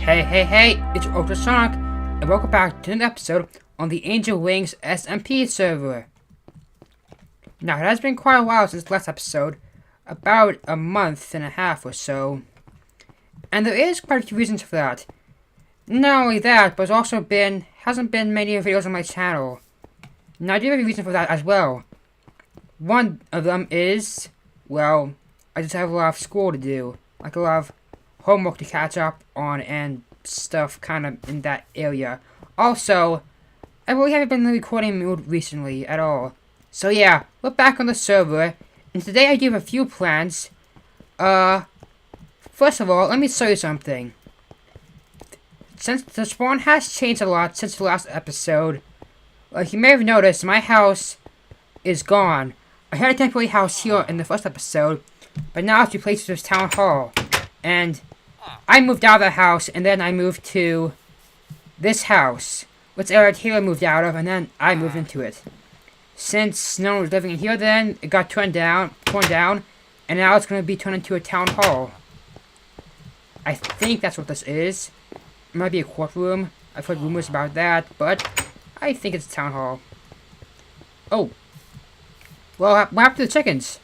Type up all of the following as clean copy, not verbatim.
Hey, it's Ultrasonic, and welcome back to another episode on the Angel Wings SMP server. Now, it has been quite a while since the last episode, about a month and a half or so, and there is quite a few reasons for that. Not only that, but there's also hasn't been many videos on my channel. Now, I do have a reason for that as well. One of them is, well, I just have a lot of school to do, like a lot of homework to catch up on and stuff kind of in that area. Also, I really haven't been in the recording mood recently at all. So yeah, we're back on the server, and today I do have a few plans. First of all, let me show you something. Since the spawn has changed a lot since the last episode, like you may have noticed, my house is gone. I had a temporary house here in the first episode, but now it's replaced with town hall. And I moved out of the house, and then I moved to this house, which Eric Taylor moved out of, and then I moved into it. Since no one was living in here then, it got torn down, and now it's going to be turned into a town hall. I think that's what this is. It might be a courtroom. I've heard rumors about that, but I think it's a town hall. Oh. Well, what happened to the chickens?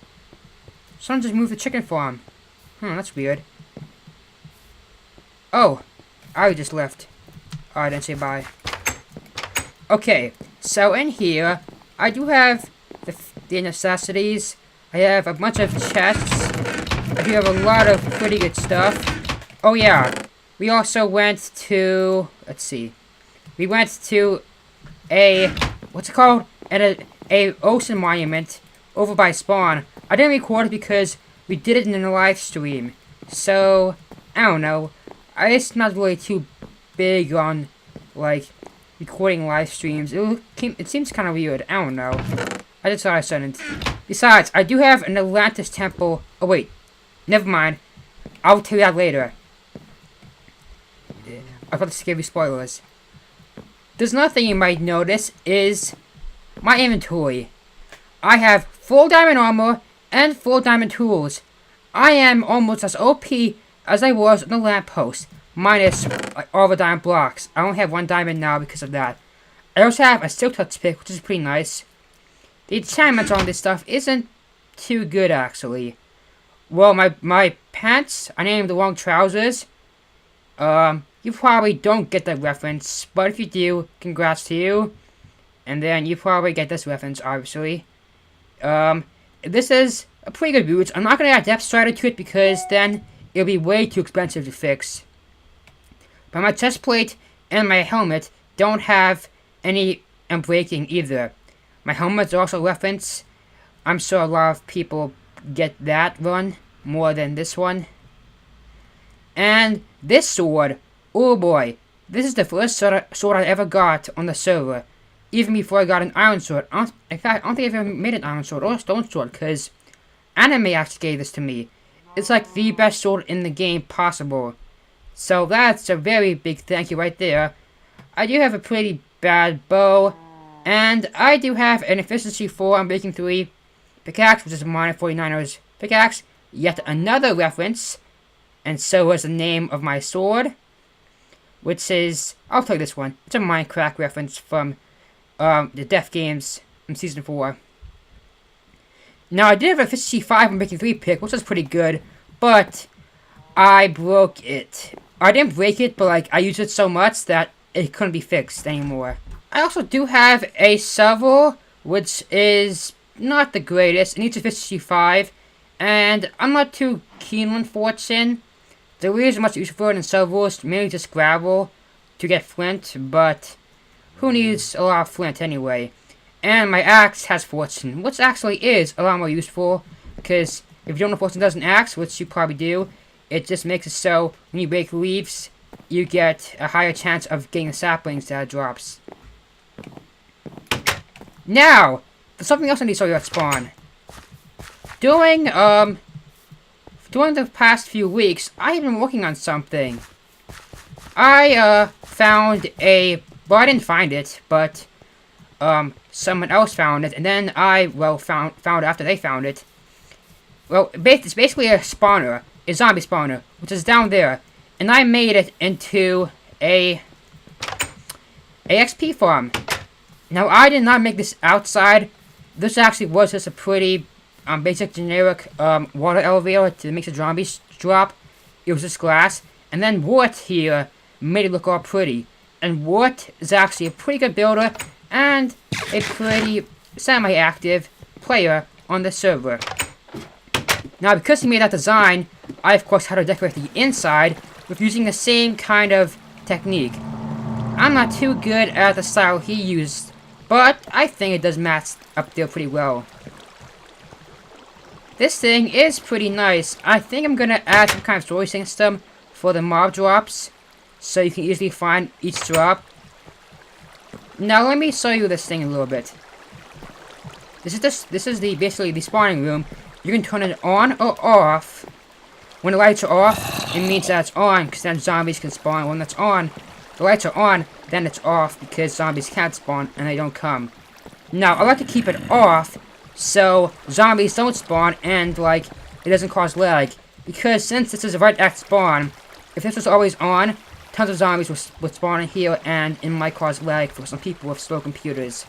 Someone just moved the chicken farm. That's weird. Oh, I just left. Oh, I didn't say bye. Okay, so in here, I do have the necessities. I have a bunch of chests. I do have a lot of pretty good stuff. Oh yeah, we also went to, let's see. We went to a, what's it called? A ocean monument over by spawn. I didn't record it because we did it in a live stream. So, I don't know. It's not really too big on, like, recording live streams. It seems kind of weird. I don't know. I just thought I shouldn't. Besides, I do have an Atlantis temple. Oh, wait. Never mind. I'll tell you that later. I was about to give you spoilers. There's another thing you might notice is my inventory. I have full diamond armor and full diamond tools. I am almost as OP as I was on the lamppost, minus all the diamond blocks. I only have one diamond now because of that. I also have a silk touch pick, which is pretty nice. The enchantments on this stuff isn't too good, actually. Well, my pants, I named the long trousers. You probably don't get that reference, but if you do, congrats to you. And then you probably get this reference, obviously. This is a pretty good boot. I'm not going to add depth strider to it because then it'll be way too expensive to fix. But my chest plate and my helmet don't have any breaking either. My helmet's also a reference. I'm sure a lot of people get that one more than this one. And this sword, oh boy, this is the first sword I ever got on the server. Even before I got an iron sword. In fact, I don't think I've ever made an iron sword or a stone sword, because anime actually gave this to me. It's like the best sword in the game possible. So that's a very big thank you right there. I do have a pretty bad bow. And I do have an efficiency 4 on making 3 pickaxe, which is a minor 49ers pickaxe. Yet another reference. And so is the name of my sword. Which is, I'll play this one. It's a Minecraft reference from the Death Games from Season 4. Now, I did have a efficiency 5 on making 3 pick, which was pretty good, but I broke it. I didn't break it, but like I used it so much that it couldn't be fixed anymore. I also do have a shovel, which is not the greatest. It needs efficiency 5, and I'm not too keen on fortune. There is much use for it in shovels, mainly just gravel to get flint, but who needs a lot of flint anyway? And my axe has fortune, which actually is a lot more useful, because if you don't know fortune does an axe, which you probably do, it just makes it so when you break leaves, you get a higher chance of getting the saplings that it drops. Now, there's something else I need to show you at spawn. During the past few weeks, I've been working on something. I found a, well, I didn't find it, but someone else found it, and then I, well, found it after they found it. Well, it's basically a spawner, a zombie spawner, which is down there. and I made it into a XP farm. Now, I did not make this outside. This actually was just a pretty basic generic water elevator to make the zombies drop. It was just glass. And then Wart here made it look all pretty. And Wart is actually a pretty good builder and a pretty semi-active player on the server. Now, because he made that design, I of course had to decorate the inside with using the same kind of technique. I'm not too good at the style he used, but I think it does match up there pretty well. This thing is pretty nice. I think I'm gonna add some kind of storage system for the mob drops, so you can easily find each drop. Now let me show you this thing a little bit. This is basically the spawning room. You can turn it on or off. When the lights are off, it means that it's on, because then zombies can spawn. When it's on, the lights are on, then it's off, because zombies can't spawn and they don't come. Now, I like to keep it off, so zombies don't spawn and, like, it doesn't cause lag. Because since this is right at spawn, if this was always on, tons of zombies would spawn in here and it might cause lag for some people with slow computers.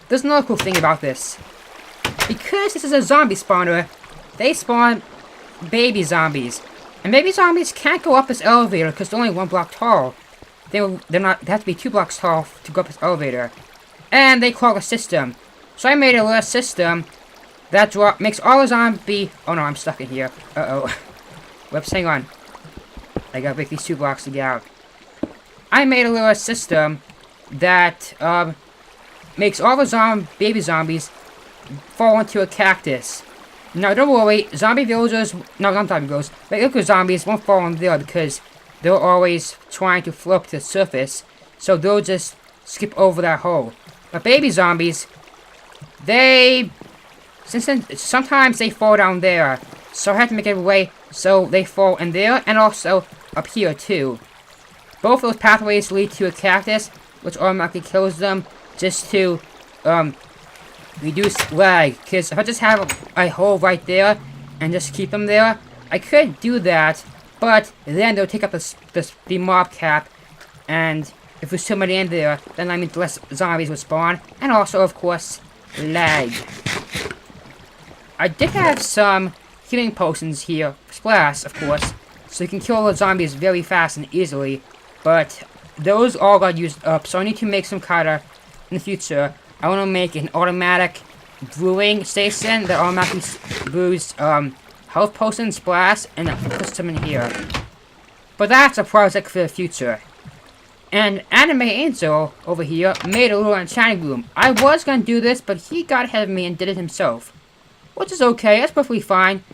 There's another cool thing about this. Because this is a zombie spawner, they spawn baby zombies. And baby zombies can't go up this elevator because they're only 1 block tall. They have to be 2 blocks tall to go up this elevator. And they clog a system. So I made a little system that makes all the zombie... Oh no, I'm stuck in here. Uh-oh. Whoops, hang on. I gotta break these 2 blocks to get out. I made a little system that makes all the baby zombies fall into a cactus. Now, don't worry, zombie villagers, no, not zombie villagers, regular zombies won't fall in there because they're always trying to float to the surface, so they'll just skip over that hole. But baby zombies, sometimes they fall down there, so I have to make it a way so they fall in there, and also up here too. Both those pathways lead to a cactus, which automatically kills them, just to, reduce lag, because if I just have a hole right there and just keep them there, I could do that, but then they'll take up the mob cap, and if there's too many in there, then that means less zombies will spawn, and also, of course, lag. I did have some healing potions here, splash, of course, so you can kill the zombies very fast and easily, but those all got used up, so I need to make some kind of, in the future, I want to make an automatic brewing station that automatically brews health potions, splash, and puts them in here. But that's a project for the future. And Anime Angel over here made a little enchanting room. I was going to do this, but he got ahead of me and did it himself. Which is okay, that's perfectly fine.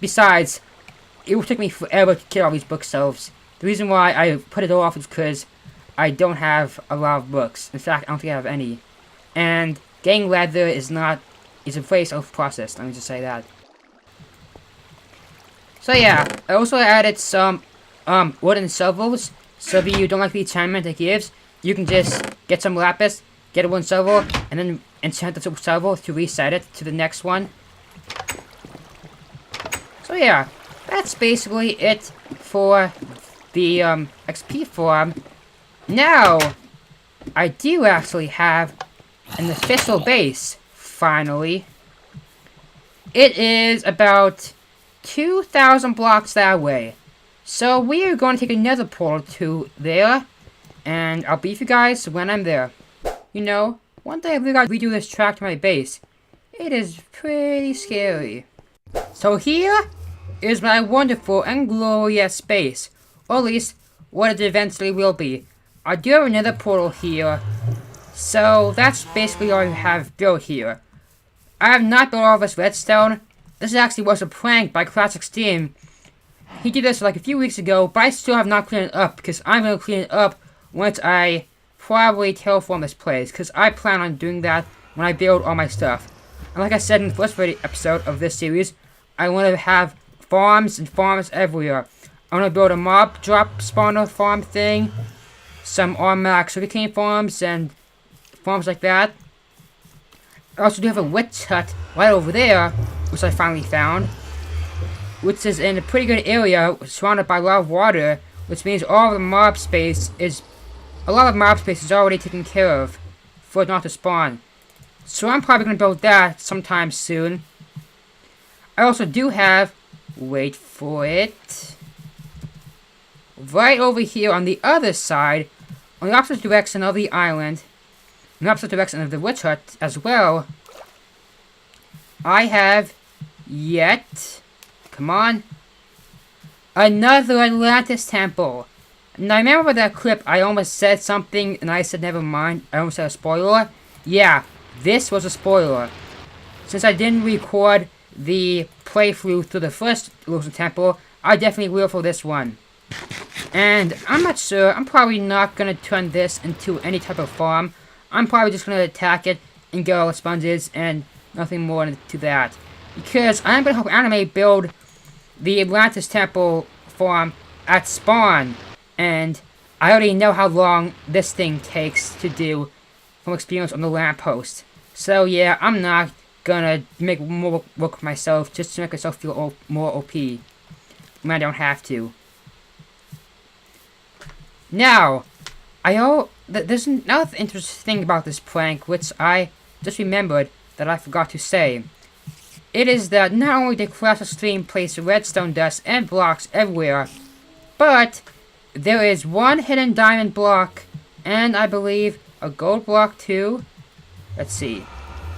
Besides, it would take me forever to get all these bookshelves. The reason why I put it off is because I don't have a lot of books. In fact, I don't think I have any. And getting leather is a very slow process, let me just say that. So yeah, I also added some wooden shovels, so if you don't like the enchantment it gives, you can just get some lapis, get a wooden shovel, and then enchant the shovel to reset it to the next one. So yeah, that's basically it for the XP farm. Now, I do actually have an official base, finally. It is about 2,000 blocks that way. So we are going to take another portal to there, and I'll beat you guys when I'm there. You know, one day I really gotta redo this track to my base. It is pretty scary. So here is my wonderful and glorious base, or at least what it eventually will be. I do have another portal here. So, that's basically all I have built here. I have not built all this redstone. This actually was a prank by Classic Steam. He did this like a few weeks ago, but I still have not cleaned it up, because I'm going to clean it up once I probably terraform this place, because I plan on doing that when I build all my stuff. And like I said in the first episode of this series, I want to have farms and farms everywhere. I want to build a mob drop spawner farm thing, some automatic sugarcane farms, and farms like that. I also do have a witch hut right over there, which I finally found. which is in a pretty good area, surrounded by a lot of water, which means all of the mob space is, a lot of mob space is already taken care of for it not to spawn. So I'm probably going to build that sometime soon. I also do have, wait for it, right over here on the other side, on the opposite direction of the island, in the opposite direction of the witch hut as well, I have come on, another Atlantis temple. Now remember that clip I almost said something and I said never mind, I almost said a spoiler? Yeah, this was a spoiler. Since I didn't record the playthrough through the first Illusion Temple, I definitely will for this one. And I'm not sure, I'm probably not going to turn this into any type of farm. I'm probably just going to attack it and get all the sponges and nothing more to that. Because I'm going to help Anime build the Atlantis Temple farm at spawn. And I already know how long this thing takes to do from experience on the lamppost. So yeah, I'm not gonna make more work for myself just to make myself feel more OP when I don't have to. Now, there's another interesting thing about this prank which I just remembered that I forgot to say. It is that not only did Classic Stream place redstone dust and blocks everywhere, but there is one hidden diamond block and I believe a gold block too. Let's see.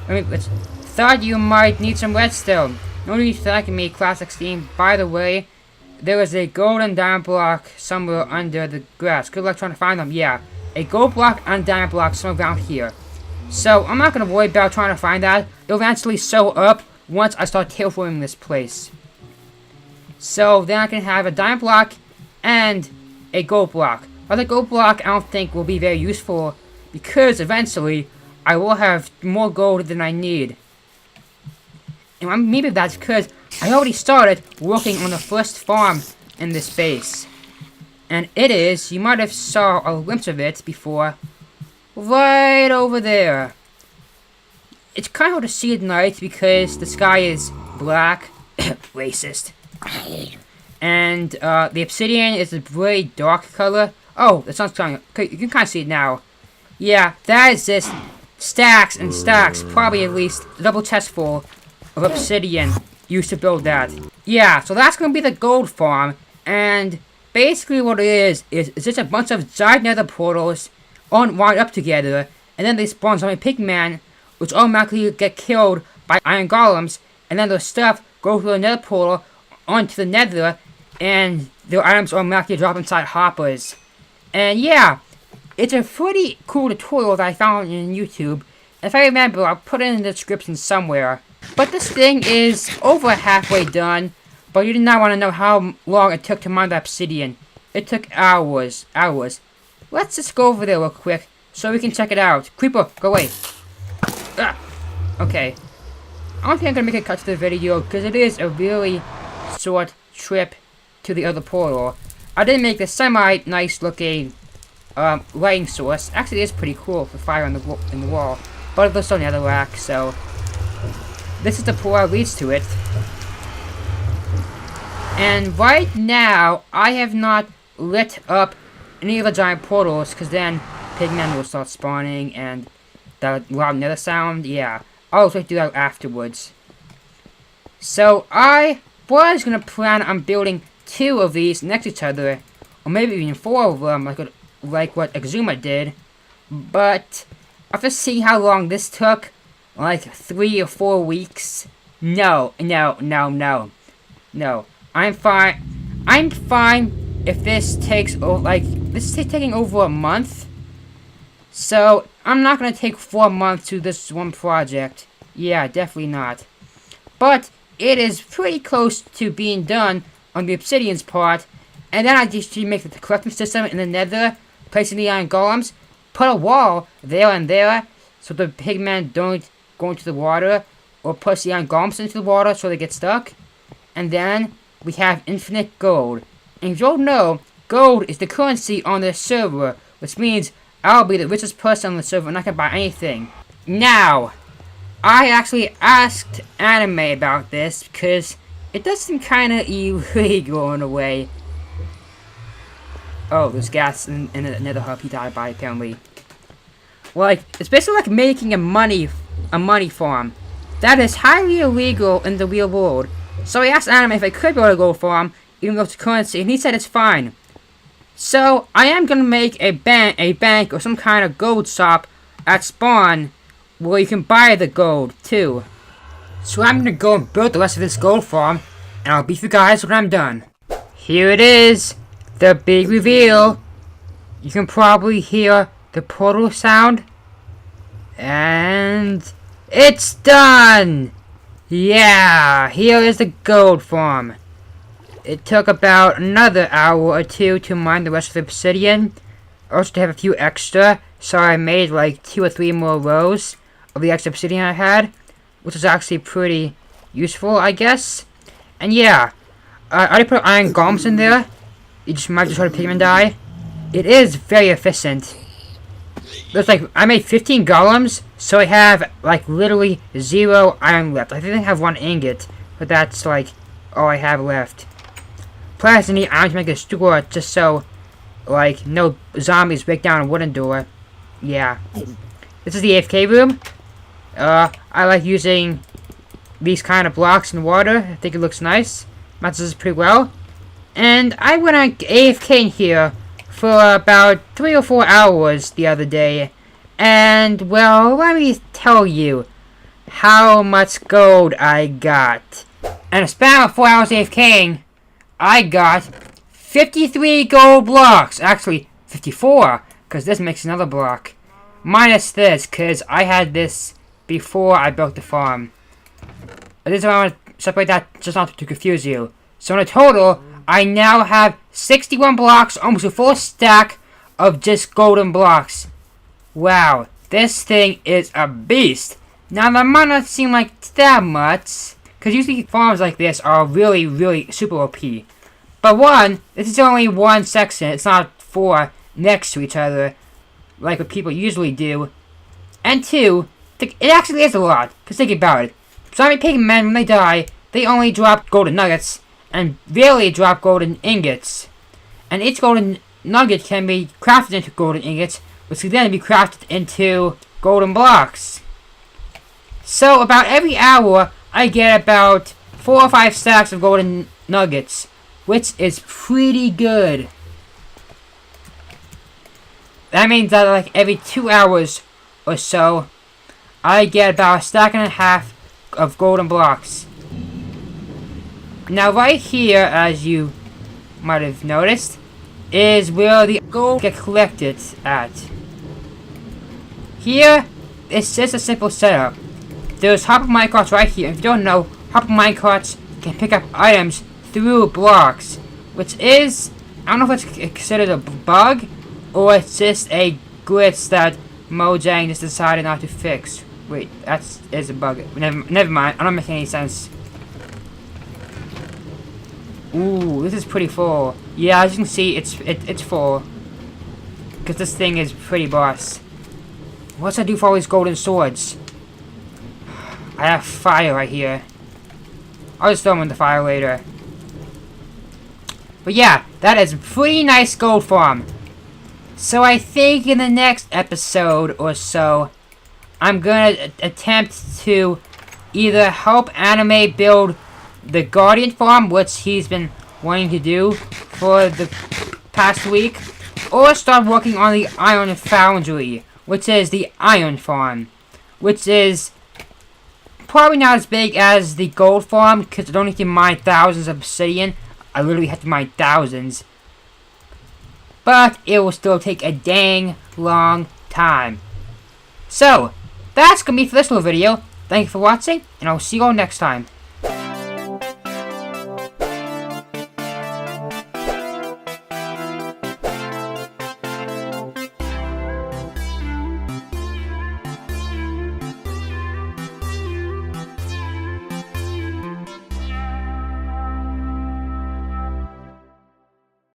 Thought you might need some redstone. No need to thank me, Classic Steam. By the way, there is a golden diamond block somewhere under the grass. Good luck trying to find them. Yeah, a gold block and diamond block somewhere around here. So I'm not gonna worry about trying to find that. They'll eventually show up once I start terraforming this place. So then I can have a diamond block and a gold block. But the gold block I don't think will be very useful because eventually I will have more gold than I need. And maybe that's because I already started working on the first farm in this base. And it is, you might have saw a glimpse of it before, right over there. It's kind of hard to see at night because the sky is black. Racist. And the obsidian is a very dark color. Oh, the sun's coming. Okay, you can kind of see it now. Yeah, that is just stacks and stacks, probably at least a double chest full of obsidian used to build that. Yeah, so that's going to be the gold farm, and basically what it is just a bunch of giant nether portals all wind up together, and then they spawn zombie pigmen, which automatically get killed by iron golems, and then their stuff go through the nether portal onto the nether, and their items automatically drop inside hoppers. And yeah, it's a pretty cool tutorial that I found on YouTube. If I remember, I'll put it in the description somewhere. But this thing is over halfway done, but you did not want to know how long it took to mine the obsidian. It took hours. Let's just go over there real quick so we can check it out. Creeper, go away. Okay. I don't think I'm going to make a cut to the video because it is a really short trip to the other portal. I did make this semi-nice looking lighting source. Actually, it is pretty cool for fire in the wall. But there's still another rack, so this is the portal that leads to it. And right now, I have not lit up any of the giant portals, because then pigmen will start spawning, and that loud nether sound, yeah. I'll also do that afterwards. So, I was going to plan on building 2 of these next to each other, or maybe even 4 of them, like what Exuma did. But after seeing how long this took, like 3 or 4 weeks, no. I'm fine if this takes this is taking over a month. So I'm not gonna take 4 months to this one project. Yeah, definitely not. But it is pretty close to being done on the obsidian's part. And then I just make the collecting system in the nether, placing the iron golems, put a wall there and there, so the pigmen don't go into the water, or push the iron golems into the water so they get stuck. And then we have infinite gold. And if you don't know, gold is the currency on the server, which means I'll be the richest person on the server and I can buy anything. Now, I actually asked Anime about this because It does seem kind of illegal in a way. Oh, there's gas in another hub he died by, apparently. Like, it's basically like making a money farm. That is highly illegal in the real world. So I asked Anime if I could build a gold farm, even though it's currency, and he said it's fine. So, I am gonna make a bank or some kind of gold shop at spawn, where you can buy the gold, too. So I'm gonna go and build the rest of this gold farm, and I'll beat you guys when I'm done. Here it is, the big reveal. You can probably hear the portal sound. And it's done! Yeah, here is the gold farm. It took about another hour or two to mine the rest of the obsidian. Also to have a few extra, so I made like 2 or 3 more rows of the extra obsidian I had, which was actually pretty useful, I guess. And yeah, I already put iron golems in there. You just might just let a pigman die. It is very efficient. There's like, I made 15 golems, so I have like literally 0 iron left. I think I have 1 ingot, but that's like all I have left. Plus I need iron to make a store just so like no zombies break down a wooden door. Yeah. This is the AFK room. I like using these kind of blocks in water. I think it looks nice. Matches pretty well. And I went on AFK in here for about 3 or 4 hours the other day. And, well, let me tell you how much gold I got. In a span of 4 hours AFKing, I got 53 gold blocks. Actually, 54, because this makes another block. Minus this, because I had this before I built the farm. This is why I want to separate that just not to confuse you. So in a total, I now have 61 blocks, almost a full stack of just golden blocks. Wow, this thing is a beast. Now that might not seem like that much, because usually farms like this are really, really super OP. But one, this is only one section, it's not 4 next to each other, like what people usually do. And 2, it actually is a lot, because think about it. Zombie pigmen, when they die, they only drop golden nuggets, and rarely drop golden ingots. And each golden nugget can be crafted into golden ingots, which can then be crafted into golden blocks. So about every hour, I get about 4 or 5 stacks of golden nuggets, which is pretty good. That means that like every 2 hours or so, I get about 1.5 stacks of golden blocks. Now right here, as you might have noticed, is where the gold get collected at. Here, it's just a simple setup. There's hopper minecarts right here. If you don't know, hopper minecarts can pick up items through blocks, which is, I don't know if it's considered a bug, or it's just a glitch that Mojang just decided not to fix. Wait, is a bug. Never mind. I don't make any sense. Ooh, this is pretty full. Yeah, as you can see, it's full. Because this thing is pretty boss. What's I do for all these golden swords? I have fire right here. I'll just throw them in the fire later. But yeah, that is a pretty nice gold farm. So I think in the next episode or so, I'm gonna attempt to either help Anime build the Guardian farm, which he's been wanting to do for the past week, or start working on the Iron Foundry, which is the Iron farm, which is probably not as big as the gold farm, because I don't need to mine thousands of obsidian. I literally have to mine thousands. But it will still take a dang long time. So, that's gonna be for this little video. Thank you for watching, and I'll see you all next time.